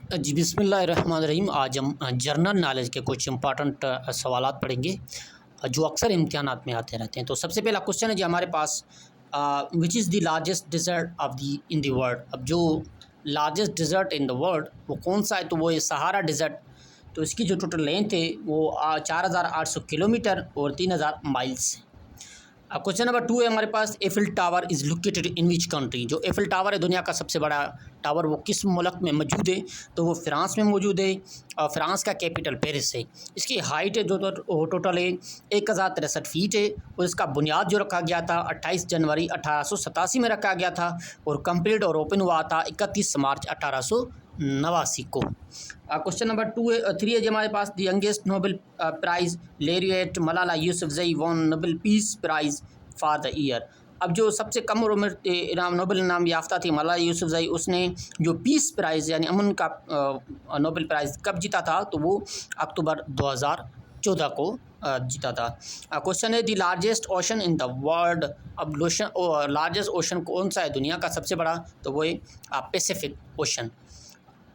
जी बिस्मिल्लाहिर्रहमानिर्रहीम। आज हम जनरल नॉलेज के कुछ इंपॉर्टेंट सवालात पढ़ेंगे जो अक्सर इम्तिहानात में आते रहते हैं। तो सबसे पहला क्वेश्चन है जी हमारे पास, which is the largest desert of the in the world. अब जो largest desert in the world वो कौन सा है, तो वो ये सहारा डिज़र्ट। तो इसकी जो टोटल लेंथ है वो 4800 किलोमीटर और 3000 माइल्स है। अब क्वेश्चन नंबर 2 है हमारे पास, Eiffel tower is located in which country. जो एफिल टावर है दुनिया का सबसे बड़ा टावर, वो किस मुल्क में मौजूद है, तो वो फ्रांस में मौजूद है और फ्रांस का कैपिटल पेरिस है। इसकी हाइट है जो टोटल है 1063 फीट है और इसका बुनियाद जो रखा गया था 28 जनवरी 1887 में रखा गया था और कंप्लीट और ओपन हुआ था 31 मार्च 1889 को। क्वेश्चन नंबर 3 है जी हमारे पास, the youngest Nobel prize laureate Malala Yousafzai won Nobel peace prize for the year. अब जो सबसे कम उम्र में इनाम नोबेल इनाम याफ्ता थी मलाला यूसुफजई, उसने जो पीस प्राइज़ यानी अमन का नोबेल प्राइज़ कब जीता था, तो वो अक्टूबर 2014 को जीता था। क्वेश्चन है, the largest ocean in the world. अब लार्जेस्ट ओशन कौन सा है दुनिया का सबसे बड़ा, तो वो है पैसिफिक ओशन।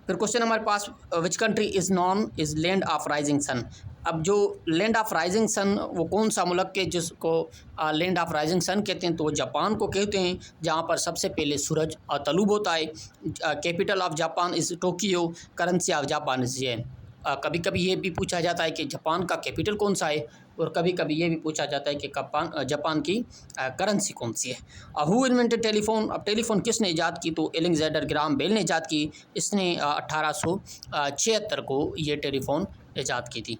फिर क्वेश्चन हमारे पास, which country is known is land of rising sun. अब जो लैंड ऑफ राइजिंग सन वो कौन सा मुल्क है जिसको लैंड ऑफ राइजिंग सन कहते हैं, तो वो जापान को कहते हैं, जहाँ पर सबसे पहले सूरज तलुब होता है। Capital of Japan is Tokyo, currency of Japan is yen. कभी कभी ये भी पूछा जाता है कि जापान का कैपिटल कौन सा है, और कभी कभी ये भी पूछा जाता है कि जापान की करेंसी कौन सी है। Who invented telephone. अब टेलीफोन किसने ईजाद की, तो एलेक्जेंडर ग्राहम बेल ने ईजाद की। इसने 1876 को ये टेलीफोन ईजाद की थी।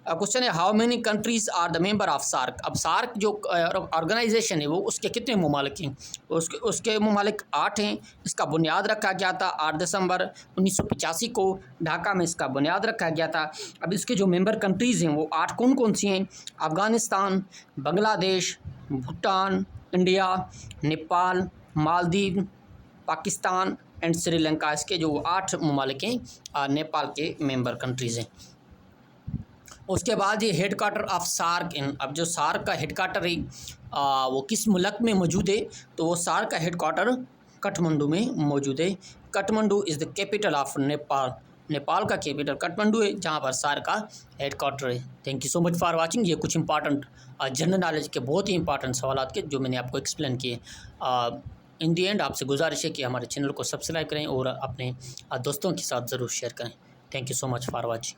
क्वेश्चन है, how many countries are the member of SAARC. अब सार्क जो ऑर्गेनाइजेशन है वो उसके कितने ममालिक हैं, उसके ममालिक 8 हैं। इसका बुनियाद रखा गया था 8 दिसंबर 1985 को ढाका में इसका बुनियाद रखा गया था। अब इसके जो मेंबर कंट्रीज़ हैं वो 8 कौन कौन सी हैं, अफ़गानिस्तान, बांग्लादेश, भूटान, इंडिया, नेपाल, मालदीव, पाकिस्तान एंड श्रीलंका। इसके जो 8 ममालिक हैं नेपाल के मेंबर कंट्रीज़ हैं। उसके बाद ये हेड क्वार्टर ऑफ सार्क इन। अब जो सार्क का हेड क्वार्टर है वो किस मुल्क में मौजूद है, तो वो सार्क का हेड क्वार्टर काठमांडू में मौजूद है। Kathmandu is the capital of Nepal. Nepal का कैपिटल काठमांडू है, जहाँ पर सार्क का हेड क्वार्टर है। Thank you so much for watching. ये कुछ इंपॉर्टेंट जनरल नॉलेज के बहुत ही इंपॉर्टेंट सवाल के जो मैंने आपको एक्सप्लेन किए। इन दी एंड आपसे गुजारिश है कि हमारे चैनल को सब्सक्राइब करें और अपने दोस्तों के साथ ज़रूर शेयर करें। Thank you so much for watching.